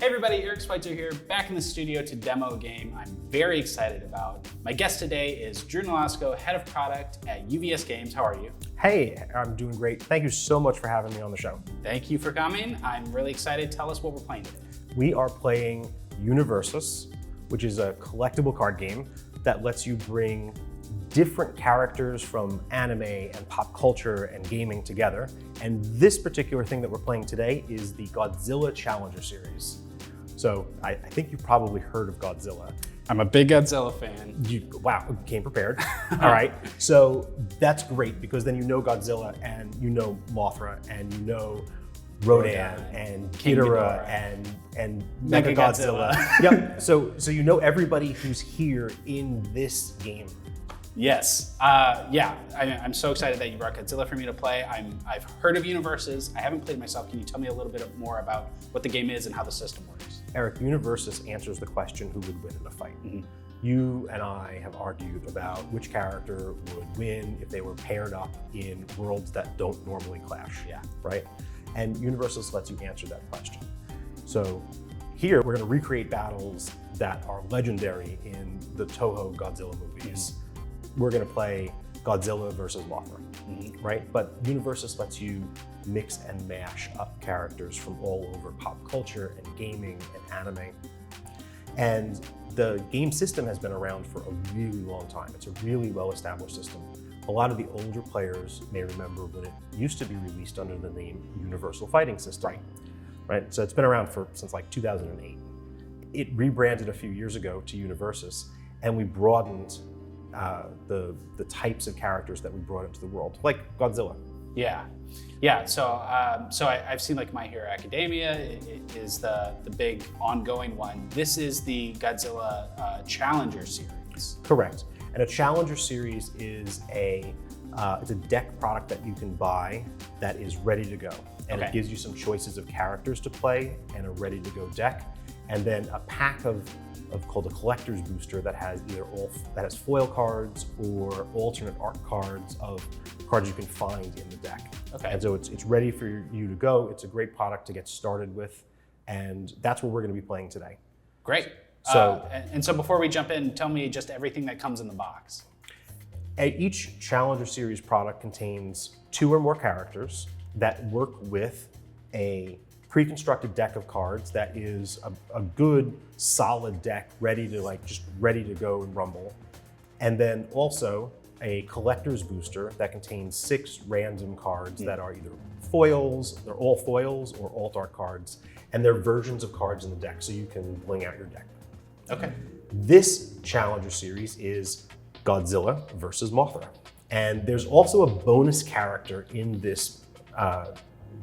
Hey everybody, Eric Schweitzer here, back in the studio to demo a game I'm very excited about. My guest today is Drew Nolosco, Head of Product at UVS Games. How are you? Hey, I'm doing great. Thank you so much for having me on the show. Thank you for coming. I'm really excited. Tell us what we're playing today. We are playing UniVersus, which is a collectible card game that lets you bring different characters from anime and pop culture and gaming together. And this particular thing that we're playing today is the Godzillaa Challenger Series. So I think you've probably heard of Godzilla. I'm a big Godzilla fan. Wow, you came prepared. All right, so that's great because then you know Godzilla and you know Mothra and you know Rodan and Ghidorah and Mechagodzilla. Yep. So you know everybody who's here in this game. Yes. I'm so excited that you brought Godzilla for me to play. I've heard of UniVersus. I haven't played myself. Can you tell me a little bit more about what the game is and how the system works? Eric, UniVersus answers the question who would win in a fight. Mm-hmm. You and I have argued about which character would win if they were paired up in worlds that don't normally clash. Yeah. Right? And UniVersus lets you answer that question. So here we're going to recreate battles that are legendary in the Toho Godzilla movies. Mm-hmm. We're going to play Godzilla versus Mothra, right? But UniVersus lets you mix and mash up characters from all over pop culture and gaming and anime. And the game system has been around for a really long time. It's a really well-established system. A lot of the older players may remember when it used to be released under the name Universal Fighting System, right? So it's been around since like 2008. It rebranded a few years ago to UniVersus, and we broadened the types of characters that we brought into the world, like Godzilla. Yeah. So I've seen like My Hero Academia is the big ongoing one. This is the Godzilla Challenger Series. Correct. And a Challenger Series is it's a deck product that you can buy that is ready to go, and It gives you some choices of characters to play and a ready to go deck, and then a pack called a collector's booster that has has foil cards or alternate art cards of cards you can find in the deck. Okay. And so it's ready for you to go. It's a great product to get started with, and that's what we're going to be playing today. Great. So so before we jump in, tell me just everything that comes in the box. Each Challenger Series product contains 2 or more characters that work with a pre-constructed deck of cards that is a good, solid deck ready to go and rumble. And then also a collector's booster that contains 6 random cards that are either foils, they're all foils, or alt art cards, and they're versions of cards in the deck, so you can bling out your deck. Okay. This Challenger Series is Godzilla versus Mothra. And there's also a bonus character in this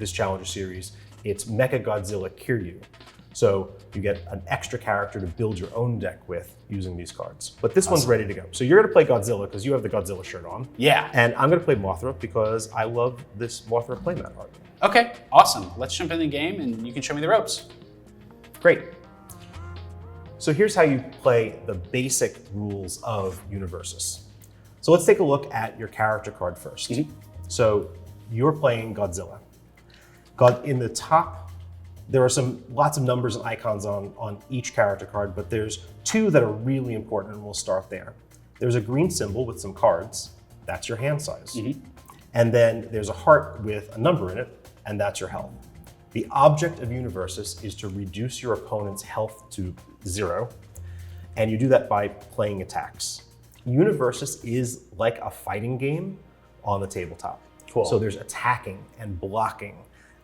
Challenger Series. It's Mechagodzillaa Kiryu. So you get an extra character to build your own deck with using these cards. But this one's ready to go. So you're gonna play Godzilla because you have the Godzilla shirt on. Yeah. And I'm gonna play Mothra because I love this Mothra playmat art. Okay, awesome. Let's jump in the game and you can show me the ropes. Great. So here's how you play the basic rules of UniVersus. So let's take a look at your character card first. Mm-hmm. So you're playing Godzilla. In the top, there are lots of numbers and icons on each character card, but there's 2 that are really important, and we'll start there. There's a green symbol with some cards. That's your hand size. Mm-hmm. And then there's a heart with a number in it, and that's your health. The object of UniVersus is to reduce your opponent's health to 0, and you do that by playing attacks. UniVersus is like a fighting game on the tabletop. Cool. So there's attacking and blocking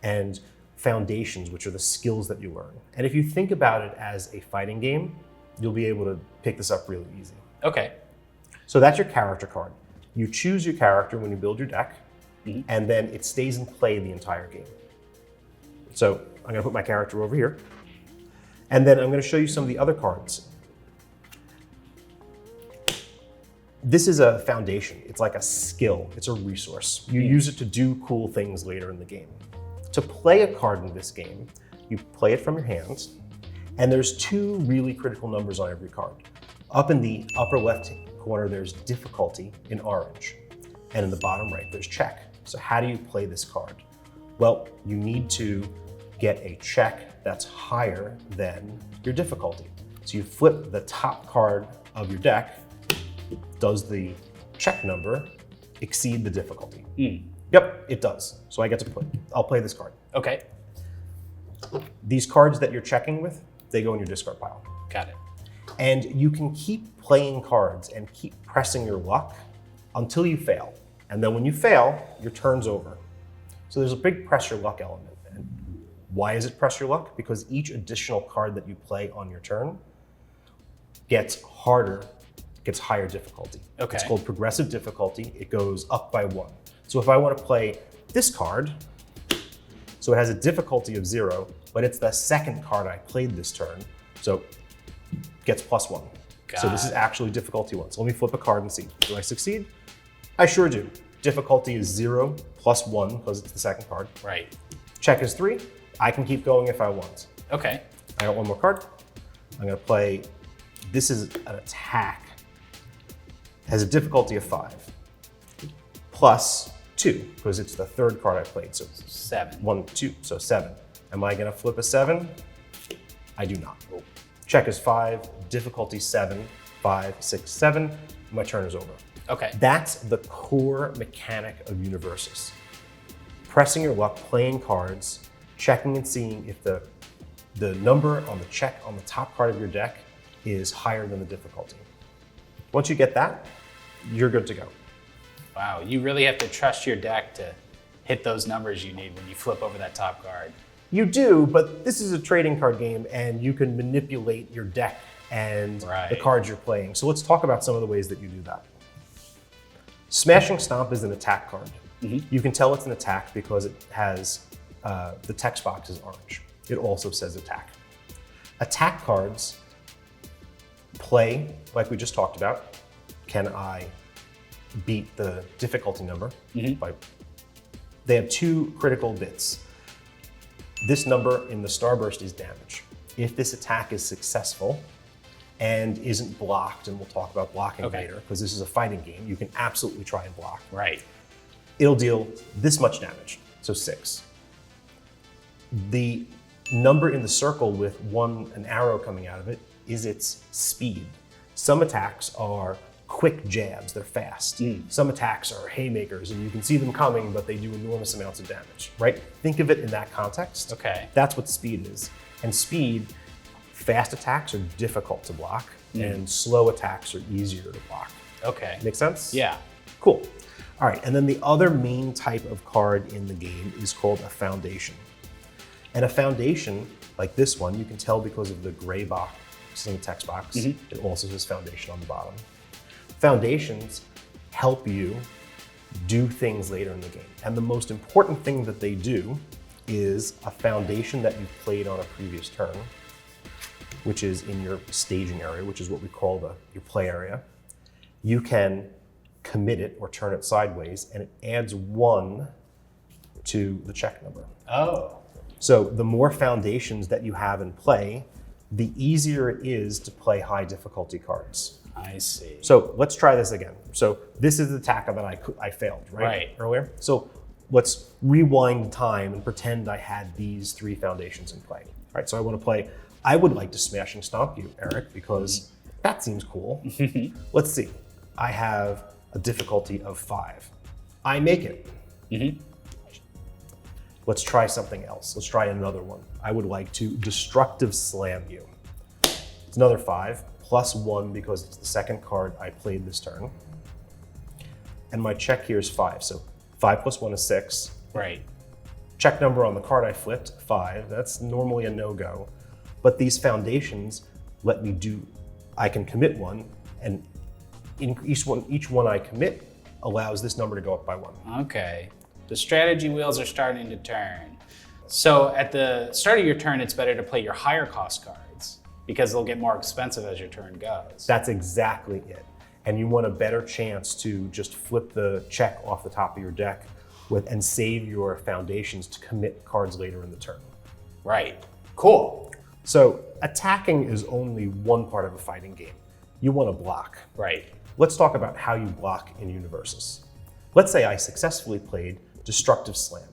and foundations, which are the skills that you learn. And if you think about it as a fighting game, you'll be able to pick this up really easy. Okay. So that's your character card. You choose your character when you build your deck, and then it stays in play the entire game. So I'm gonna put my character over here, and then I'm gonna show you some of the other cards. This is a foundation. It's like a skill. It's a resource. You use it to do cool things later in the game. To play a card in this game, you play it from your hands, and there's 2 really critical numbers on every card. Up in the upper left corner, there's difficulty in orange, and in the bottom right, there's check. So how do you play this card? Well, you need to get a check that's higher than your difficulty. So you flip the top card of your deck. Does the check number exceed the difficulty? Yep, it does. So I get to play. I'll play this card. Okay. These cards that you're checking with, they go in your discard pile. Got it. And you can keep playing cards and keep pressing your luck until you fail. And then when you fail, your turn's over. So there's a big press your luck element. And why is it press your luck? Because each additional card that you play on your turn gets harder, gets higher difficulty. Okay. It's called progressive difficulty. It goes up by 1. So if I want to play this card, so it has a difficulty of 0, but it's the second card I played this turn, so gets +1. So this is actually difficulty 1. So let me flip a card and see. Do I succeed? I sure do. Difficulty is 0 + 1 because it's the second card. Right. Check is 3. I can keep going if I want. Okay. I got one more card. I'm going to play. This is an attack. Has a difficulty of 5 +2 because it's the third card I played. So 7. 1, 2, so 7. Am I going to flip a 7? I do not. Check is 5. Difficulty 7, 5, 6, 7. My turn is over. Okay. That's the core mechanic of UniVersus. Pressing your luck, playing cards, checking and seeing if the number on the check on the top card of your deck is higher than the difficulty. Once you get that, you're good to go. Wow, you really have to trust your deck to hit those numbers you need when you flip over that top card. You do, but this is a trading card game and you can manipulate your deck and the cards you're playing. So let's talk about some of the ways that you do that. Smashing Stomp is an attack card. You can tell it's an attack because it has, the text box is orange. It also says attack. Attack cards play, like we just talked about. Can I beat the difficulty number? They have 2 critical bits. This number in the starburst is damage. If this attack is successful and isn't blocked, and we'll talk about blocking later, because this is a fighting game, you can absolutely try and block. Right. It'll deal this much damage, so 6. The number in the circle with an arrow coming out of it is its speed. Some attacks are quick jabs, they're fast. Some attacks are haymakers and you can see them coming, but they do enormous amounts of damage, right? Think of it in that context. Okay. That's what speed is. And speed, fast attacks are difficult to block and slow attacks are easier to block. Okay. Make sense? Yeah. Cool. All right, and then the other main type of card in the game is called a foundation. And a foundation, like this one, you can tell because of the gray box in the text box. It also says foundation on the bottom. Foundations help you do things later in the game. And the most important thing that they do is a foundation that you've played on a previous turn, which is in your staging area, which is what we call your play area. You can commit it or turn it sideways, and it adds 1 to the check number. Oh. So the more foundations that you have in play, the easier it is to play high difficulty cards. I see. So let's try this again. So this is the attack that I failed, right? Earlier. So let's rewind time and pretend I had these 3 foundations in play. All right, so I want to play, I would like to Smashing Stomp you, Eric, because that seems cool. Let's see. I have a difficulty of 5. I make it. Let's try something else. Let's try another one. I would like to Destructive Slam you. It's another 5, +1 because it's the second card I played this turn. And my check here is 5. So 5 + 1 is 6. Right. Check number on the card I flipped, 5. That's normally a no-go. But these foundations let me I can commit 1, and in each one I commit allows this number to go up by 1. Okay. The strategy wheels are starting to turn. So at the start of your turn, it's better to play your higher cost cards because they'll get more expensive as your turn goes. That's exactly it. And you want a better chance to just flip the check off the top of your deck and save your foundations to commit cards later in the turn. Right. Cool. So attacking is only one part of a fighting game. You want to block. Right. Let's talk about how you block in UniVersus. Let's say I successfully played Destructive Slam.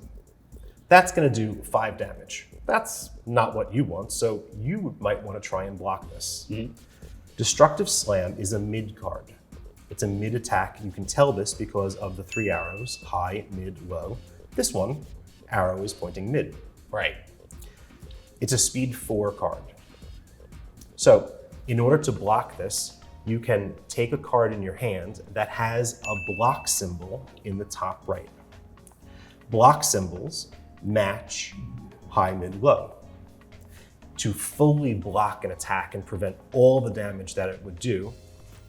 That's going to do 5 damage. That's not what you want, so you might want to try and block this. Destructive Slam is a mid card. It's a mid attack. You can tell this because of the 3 arrows, high, mid, low. This one, arrow is pointing mid. Right. It's a speed 4 card. So in order to block this, you can take a card in your hand that has a block symbol in the top right. Block symbols match high, mid, low. To fully block an attack and prevent all the damage that it would do,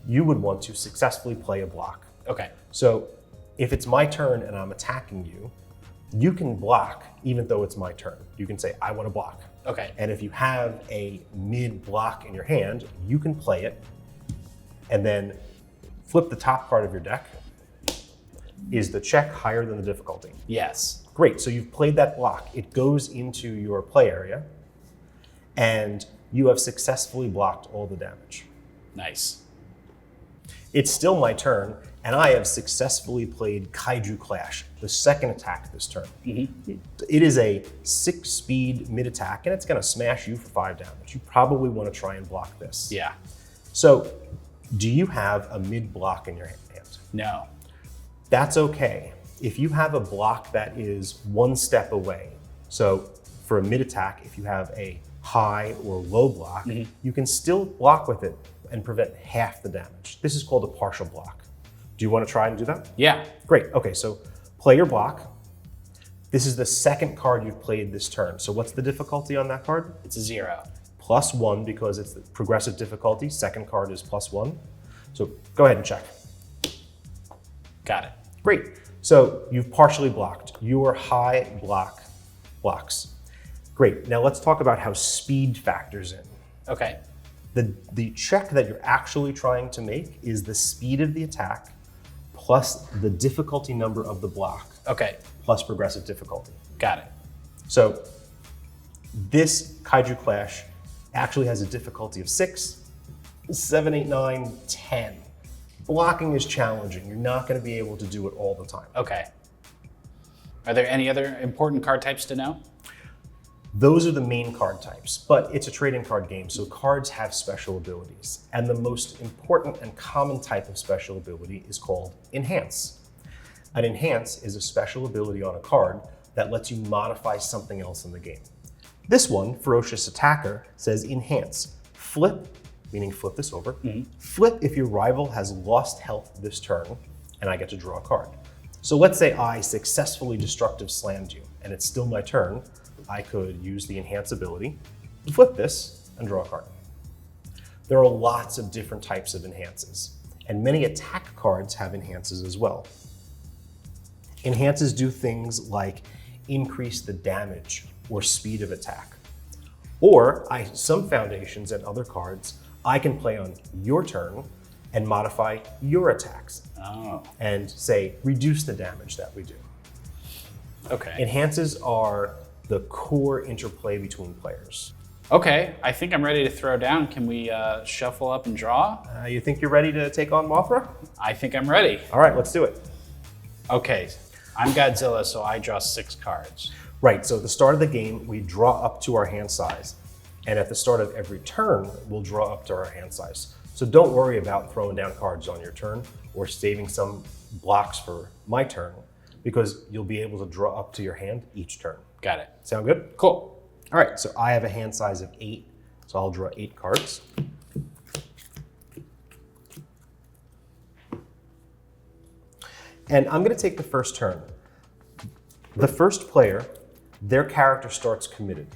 you would want to successfully play a block. Okay. So if it's my turn and I'm attacking you, you can block even though it's my turn. You can say, I want to block. Okay. And if you have a mid block in your hand, you can play it and then flip the top card of your deck. Is the check higher than the difficulty? Yes. Great, so you've played that block. It goes into your play area and you have successfully blocked all the damage. Nice. It's still my turn and I have successfully played Kaiju Clash, the second attack this turn. It is a 6 speed mid attack and it's gonna smash you for 5 damage. You probably wanna try and block this. Yeah. So do you have a mid block in your hand? No. That's okay. If you have a block that is 1 step away, so for a mid attack, if you have a high or low block, you can still block with it and prevent half the damage. This is called a partial block. Do you want to try and do that? Yeah. Great, okay, so play your block. This is the second card you've played this turn. So what's the difficulty on that card? It's a 0. +1 because it's the progressive difficulty. Second card is +1. So go ahead and check. Got it. Great. So you've partially blocked your high blocks. Great. Now let's talk about how speed factors in. Okay. The check that you're actually trying to make is the speed of the attack plus the difficulty number of the block Okay. plus progressive difficulty. Got it. So this Kaiju Clash actually has a difficulty of 6, 7, 8, 9, 10. Blocking is challenging. You're not going to be able to do it all the time. Okay. Are there any other important card types to know? Those are the main card types, but it's a trading card game, so cards have special abilities. And the most important and common type of special ability is called Enhance. An Enhance is a special ability on a card that lets you modify something else in the game. This one, Ferocious Attacker, says Enhance. Flip, meaning flip this over. Flip if your rival has lost health this turn, and I get to draw a card. So let's say I successfully Destructive Slammed you, and it's still my turn. I could use the Enhance ability, flip this, and draw a card. There are lots of different types of enhances, and many attack cards have enhances as well. Enhances do things like increase the damage or speed of attack. Or some foundations and other cards, I can play on your turn and modify your attacks. Oh. And say, reduce the damage that we do. Okay. Enhances are the core interplay between players. Okay, I think I'm ready to throw down. Can we shuffle up and draw? You think you're ready to take on Mothra? I think I'm ready. All right, let's do it. Okay, I'm Godzilla, so I draw 6 cards. Right, so at the start of the game, we draw up to our hand size. And at the start of every turn, we'll draw up to our hand size. So don't worry about throwing down cards on your turn or saving some blocks for my turn, because you'll be able to draw up to your hand each turn. Got it. Sound good? Cool. All right, so I have a hand size of 8, so I'll draw 8 cards. And I'm gonna take the first turn. The first player, their character starts committed.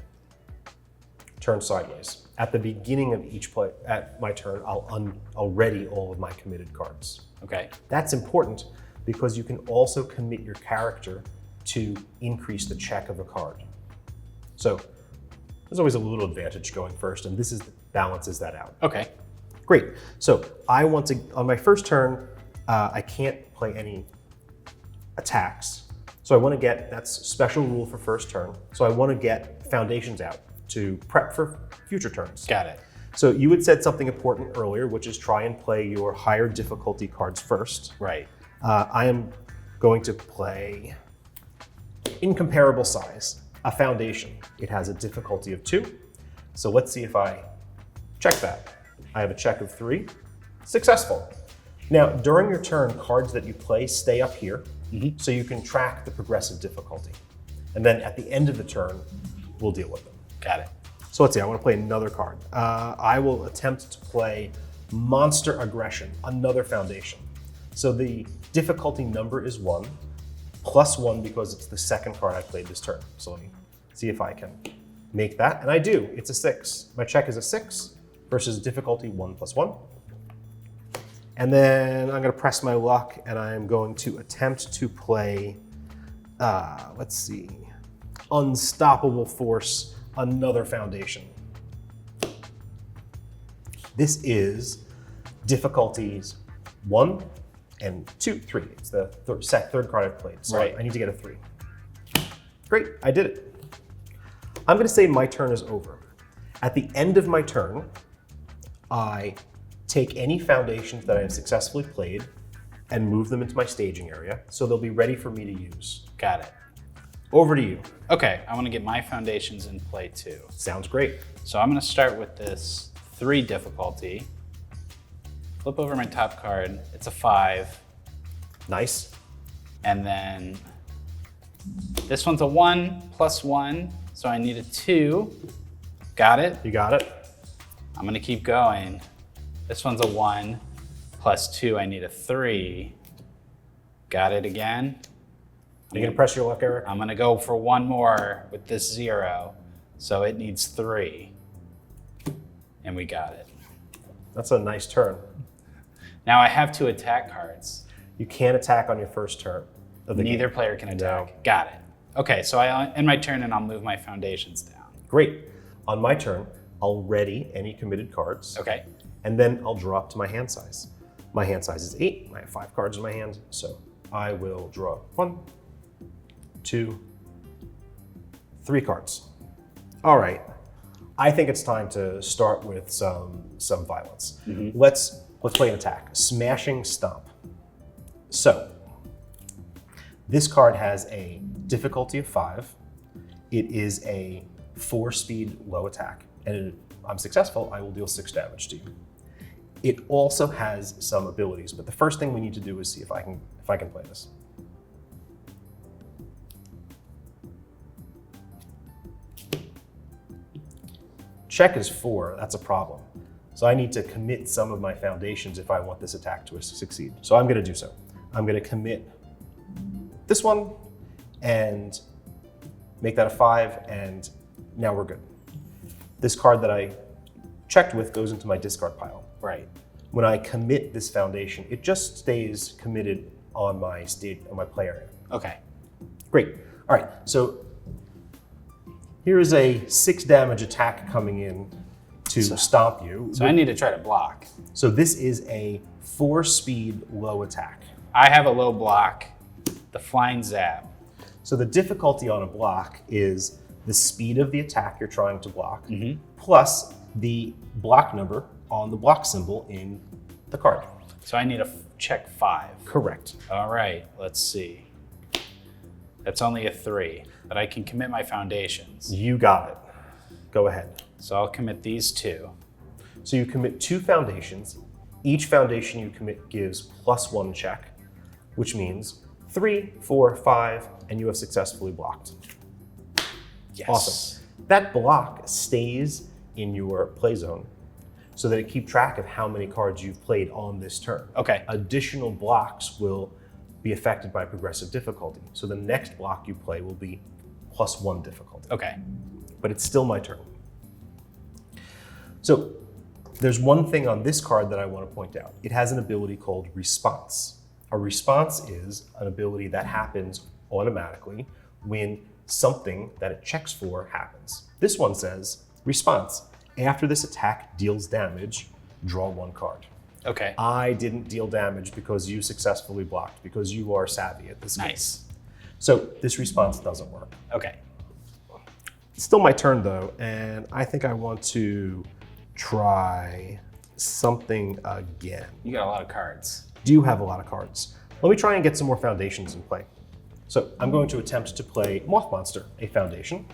Turn sideways. At the beginning of each play, at my turn, I'll ready all of my committed cards. Okay. That's important because you can also commit your character to increase the check of a card. So there's always a little advantage going first, and this balances that out. Okay. Great. So I want to, on my first turn, I can't play any attacks. So I want to get, that's special rule for first turn. So I want to get foundations out to prep for future turns. Got it. So you had said something important earlier, which is try and play your higher difficulty cards first. Right. I am going to play incomparable size. a foundation. It has a difficulty of 2. So let's see if I check that. I have a check of 3, successful. Now, during your turn, cards that you play stay up here, so you can track the progressive difficulty. And then at the end of the turn, we'll deal with them. Got it. So let's see, I want to play another card. I will attempt to play Monster Aggression, another foundation. So the difficulty number is 1, +1 because it's the second card I played this turn. So let me see if I can make that, and I do. It's a 6. My check is a 6 versus difficulty 1 + 1. And then I'm going to press my luck, and I'm going to attempt to play, let's see, Unstoppable Force, another foundation. This is difficulties 1 and 2, 3. It's the third card I've played, so right. I need to get a 3. Great, I did it. I'm going to say my turn is over. At the end of my turn, I take any foundations that I have successfully played and move them into my staging area, so they'll be ready for me to use. Got it. Over to you. Okay, I want to get my foundations in play too. Sounds great. So I'm going to start with this 3 difficulty. Flip over my top card. It's a 5. Nice. And then this one's a 1 + 1, so I need a 2. Got it. You got it. I'm going to keep going. This one's a 1 + 2, I need a 3. Got it again. Are you going to press your luck, Eric? I'm going to go for 1 more with this 0, so it needs 3. And we got it. That's a nice turn. Now I have 2 attack cards. You can't attack on your first turn of the Neither game. player can attack. No. Got it. Okay, so I end my turn and I'll move my foundations down. Great. On my turn, I'll ready any committed cards. Okay. And then I'll draw up to my hand size. My hand size is 8. I have 5 cards in my hand, so I will draw 1, 2, 3 cards. All right. I think it's time to start with some violence. Let's play an attack. Smashing Stomp. So this card has a difficulty of 5. It is a 4-speed low attack, and if I'm successful, I will deal 6 damage to you. It also has some abilities, but the first thing we need to do is see if I can play this. Check is 4, that's a problem. So I need to commit some of my foundations if I want this attack to succeed. So I'm gonna do so. I'm gonna commit this one and make that a 5, and now we're good. This card that I checked with goes into my discard pile. Right. When I commit this foundation, it just stays committed on my play area. Okay. Great. All right, so here is a 6 damage attack coming in to stomp you. So I need to try to block. So this is a 4-speed low attack. I have a low block, the flying zap. So the difficulty on a block is the speed of the attack you're trying to block, plus the block number on the block symbol in the card. So I need to check 5. Correct. All right, let's see. That's only a 3, but I can commit my foundations. You got it. Go ahead. So I'll commit these 2. So you commit 2 foundations. Each foundation you commit gives +1 check, which means 3, 4, 5, and you have successfully blocked. Yes. Awesome. That block stays in your play zone so that it keeps track of how many cards you've played on this turn. Okay. Additional blocks will be affected by progressive difficulty. So the next block you play will be +1 difficulty. Okay. But it's still my turn. So there's one thing on this card that I want to point out. It has an ability called Response. A response is an ability that happens automatically when something that it checks for happens. This one says, Response. After this attack deals damage, draw 1 card. Okay. I didn't deal damage because you successfully blocked, because you are savvy at this game. Nice. So this response doesn't work. Okay. It's still my turn though, and I think I want to try something again. You got a lot of cards. Do have a lot of cards. Let me try and get some more foundations in play. So I'm going to attempt to play Moth Monster, a foundation,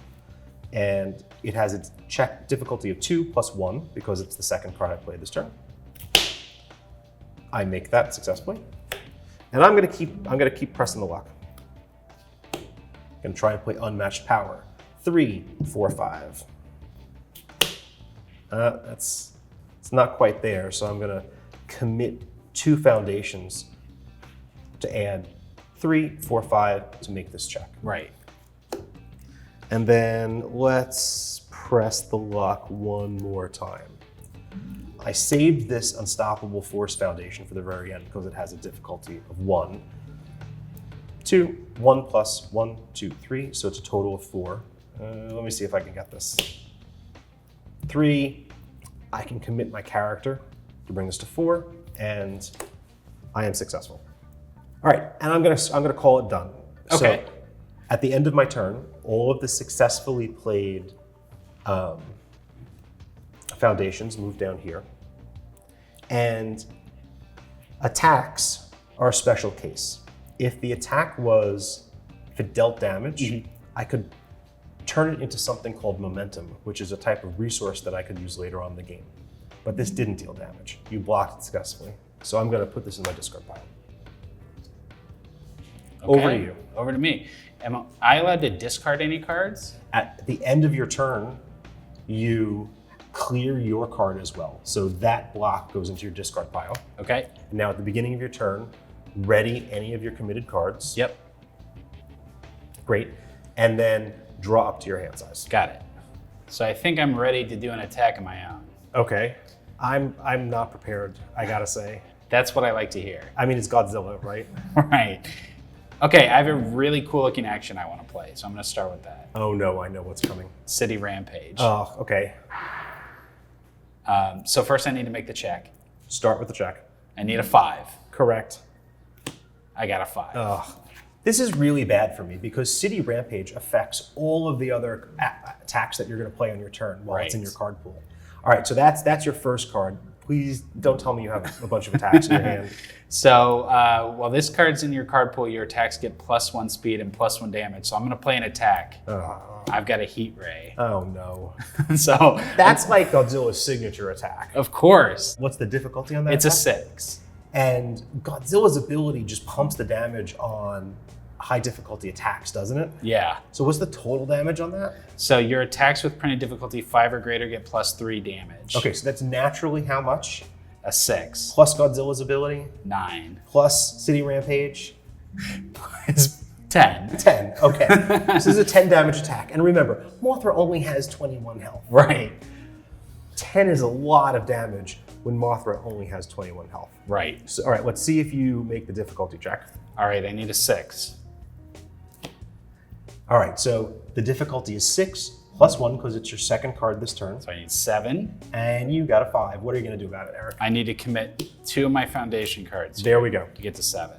and it has its check difficulty of 2 plus 1 because it's the second card I played this turn. I make that successfully, and I'm gonna keep pressing the luck. Gonna try and play Unmatched Power. 3, 4, 5. It's not quite there, so I'm gonna commit 2 foundations to add 3, 4, 5 to make this check. Right. And then let's press the luck one more time. I saved this Unstoppable Force foundation for the very end because it has a difficulty of 1. 2, 1 plus 1, 2, 3, so it's a total of 4. Let me see if I can get this. 3, I can commit my character to bring this to 4, and I am successful. All right, and I'm gonna call it done. Okay. So at the end of my turn, all of the successfully played foundations move down here, and attacks are a special case. If the attack if it dealt damage, I could turn it into something called momentum, which is a type of resource that I could use later on in the game. But this didn't deal damage. You blocked it successfully. So I'm gonna put this in my discard pile. Okay. Over to you. Over to me. Am I allowed to discard any cards? At the end of your turn, you clear your card as well. So that block goes into your discard pile. Okay. Now at the beginning of your turn, ready any of your committed cards. Yep. Great. And then draw up to your hand size. Got it. So I think I'm ready to do an attack of my own. Okay. I'm not prepared, I gotta say. That's what I like to hear. I mean, it's Godzilla, right? Right. Okay, I have a really cool looking action I want to play, so I'm going to start with that. Oh no, I know what's coming. City Rampage. Oh, okay. So first I need to make the check. Start with the check. I need a 5. Correct. I got a 5. Oh, this is really bad for me because City Rampage affects all of the other attacks that you're going to play on your turn while it's in your card pool. All right, so that's your first card. Please don't tell me you have a bunch of attacks in your hand. So while this card's in your card pool, your attacks get +1 speed and +1 damage. So I'm going to play an attack. I've got a Heat Ray. Oh no. So that's like Godzilla's signature attack. Of course. What's the difficulty on that? It's a 6. And Godzilla's ability just pumps the damage on high difficulty attacks, doesn't it? Yeah. So what's the total damage on that? So your attacks with printed difficulty 5 or greater get +3 damage. Okay, so that's naturally how much? A 6. Plus Godzilla's ability? 9. Plus City Rampage? It's 10. 10, okay. So this is a 10 damage attack. And remember, Mothra only has 21 health. Right. 10 is a lot of damage when Mothra only has 21 health. Right. So, all right, let's see if you make the difficulty check. All right, I need a 6. All right, so the difficulty is 6 plus 1 because it's your second card this turn. So I need 7. And you got a 5. What are you going to do about it, Eric? I need to commit 2 of my foundation cards. There we go. To get to 7.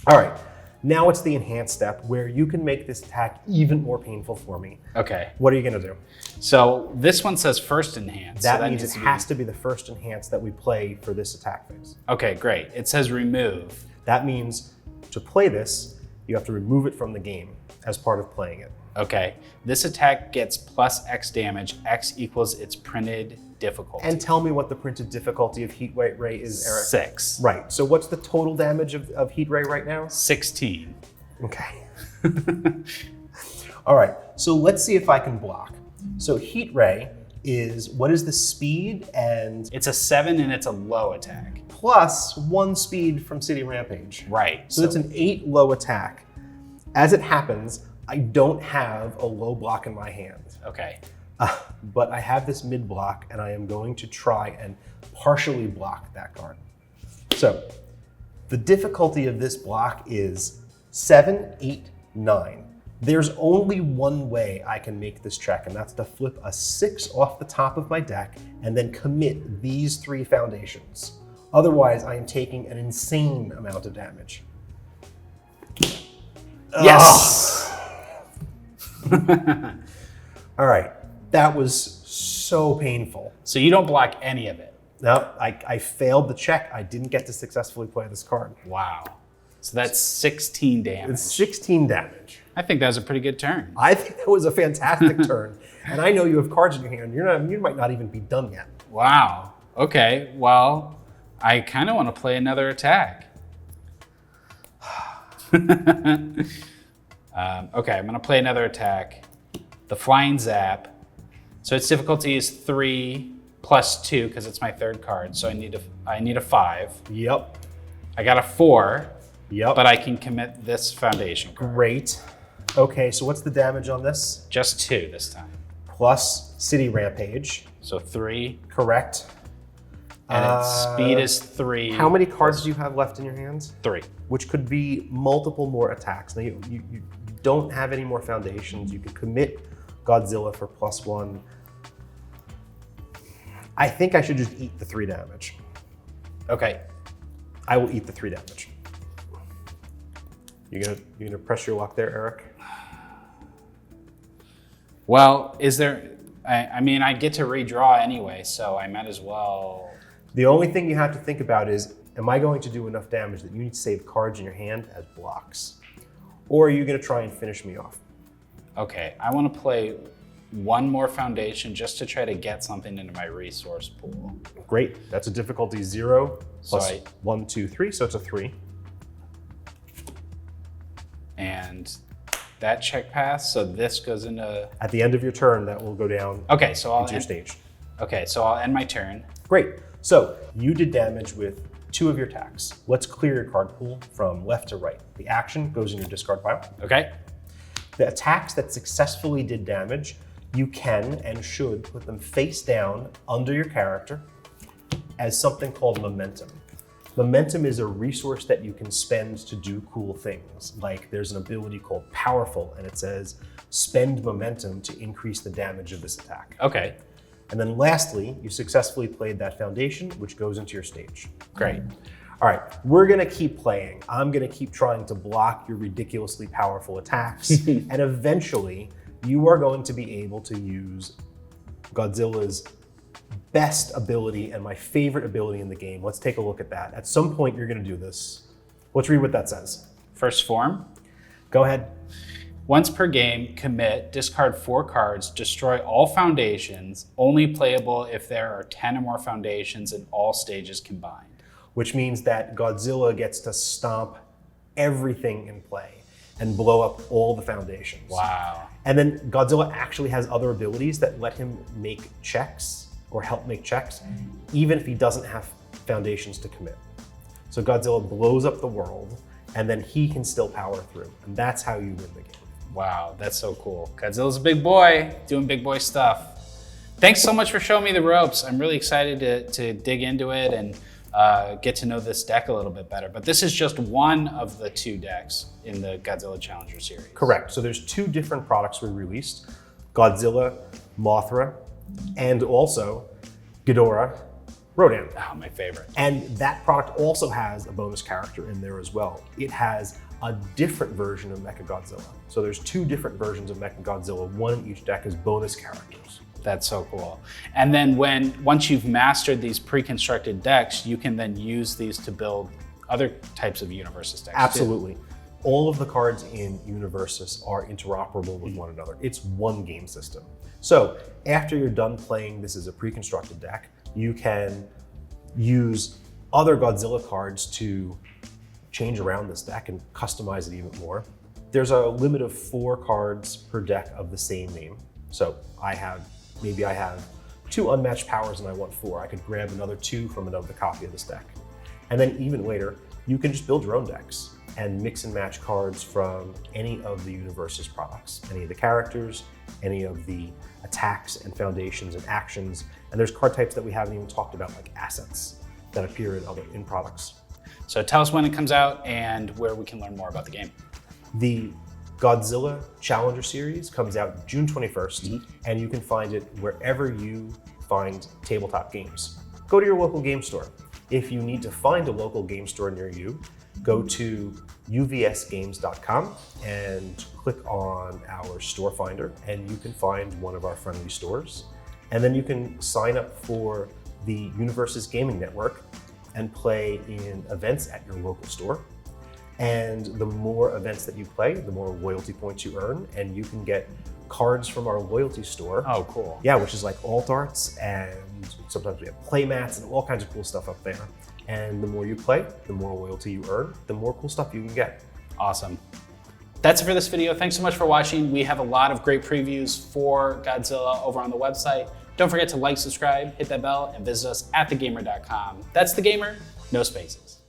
All right, now it's the enhanced step where you can make this attack even more painful for me. Okay. What are you going to do? So this one says first enhance. That so means it has to be the first enhance that we play for this attack phase. Okay, great. It says remove. That means to play this, you have to remove it from the game as part of playing it. Okay. This attack gets +X damage. X equals its printed difficulty. And tell me what the printed difficulty of Heat Ray is, Eric. 6. Right. So what's the total damage of Heat Ray right now? 16. Okay. All right. So let's see if I can block. So Heat Ray is, what is the speed and It's a 7 and it's a low attack. plus 1 speed from City Rampage. Right. So it's an 8 low attack. As it happens, I don't have a low block in my hand. Okay. But I have this mid block and I am going to try and partially block that card. So the difficulty of this block is 7, 8, 9. There's only one way I can make this check, and that's to flip a 6 off the top of my deck and then commit these 3 foundations. Otherwise, I am taking an insane amount of damage. Yes! All right, that was so painful. So you don't block any of it. No, I failed the check. I didn't get to successfully play this card. Wow. So that's 16 damage. It's 16 damage. I think that was a pretty good turn. I think that was a fantastic turn. And I know you have cards in your hand. You might not even be done yet. Wow. Okay, well, I kind of want to play another attack. Okay, I'm going to play another attack. The Flying Zap. So its difficulty is 3 plus 2 because it's my third card. So I need a 5. Yep. I got a 4. Yep. But I can commit this foundation card. Great. Okay, so what's the damage on this? Just 2 this time. Plus City Rampage. So 3. Correct. And its speed is 3. How many cards do you have left in your hands? 3. Which could be multiple more attacks. Now you don't have any more foundations. You could commit Godzilla for +1. I think I should just eat the 3 damage. Okay. I will eat the 3 damage. You gonna press your luck there, Eric? Well, is there? I mean, I get to redraw anyway, so I might as well. The only thing you have to think about is, am I going to do enough damage that you need to save cards in your hand as blocks? Or are you gonna try and finish me off? Okay, I want to play one more foundation just to try to get something into my resource pool. Great, that's a difficulty 0 So plus 1, 2, 3, so it's a 3. And that check pass, so this goes into... At the end of your turn, that will go down Okay, so I'll into your stage. Okay, so I'll end my turn. Great, so you did damage with 2 of your attacks. Let's clear your card pool from left to right. The action goes in your discard pile. Okay. The attacks that successfully did damage, you can and should put them face down under your character as something called momentum. Momentum is a resource that you can spend to do cool things. Like there's an ability called Powerful, and it says spend momentum to increase the damage of this attack. Okay. And then lastly, you successfully played that foundation, which goes into your stage. Great. All right, we're gonna keep playing. I'm gonna keep trying to block your ridiculously powerful attacks. And eventually, you are going to be able to use Godzilla's best ability and my favorite ability in the game. Let's take a look at that. At some point, you're gonna do this. Let's read what that says. First form. Go ahead. Once per game, commit, discard 4 cards, destroy all foundations, only playable if there are 10 or more foundations in all stages combined. Which means that Godzilla gets to stomp everything in play and blow up all the foundations. Wow. And then Godzilla actually has other abilities that let him make checks or help make checks, even if he doesn't have foundations to commit. So Godzilla blows up the world, and then he can still power through. And that's how you win the game. Wow, that's so cool. Godzilla's a big boy, doing big boy stuff. Thanks so much for showing me the ropes. I'm really excited to dig into it and get to know this deck a little bit better. But this is just one of the 2 decks in the Godzilla Challenger series. Correct. So there's 2 different products we released: Godzilla, Mothra, and also Ghidorah, Rodan. Oh, my favorite. And that product also has a bonus character in there as well. It has a different version of Mechagodzilla. So there's 2 different versions of Mechagodzilla. One in each deck is bonus characters. That's so cool. And then once you've mastered these pre-constructed decks, you can then use these to build other types of UniVersus decks. Absolutely. All of the cards in UniVersus are interoperable with one another. It's one game system. So after you're done playing this as a pre-constructed deck, you can use other Godzilla cards to change around this deck and customize it even more. There's a limit of 4 cards per deck of the same name. So maybe I have 2 unmatched powers and I want 4. I could grab another 2 from another copy of this deck. And then even later, you can just build your own decks and mix and match cards from any of the UniVersus products, any of the characters, any of the attacks and foundations and actions. And there's card types that we haven't even talked about, like assets that appear in products. So tell us when it comes out and where we can learn more about the game. The Godzillaa Challenger Series comes out June 21st, and you can find it wherever you find tabletop games. Go to your local game store. If you need to find a local game store near you, go to UVSgames.com and click on our store finder, and you can find one of our friendly stores. And then you can sign up for the UniVersus Gaming Network and play in events at your local store. And the more events that you play, the more loyalty points you earn, and you can get cards from our loyalty store. Oh, cool. Yeah, which is like alt arts, and sometimes we have play mats and all kinds of cool stuff up there. And the more you play, the more loyalty you earn, the more cool stuff you can get. Awesome. That's it for this video. Thanks so much for watching. We have a lot of great previews for Godzilla over on the website. Don't forget to like, subscribe, hit that bell, and visit us at thegamer.com. That's The Gamer, no spaces.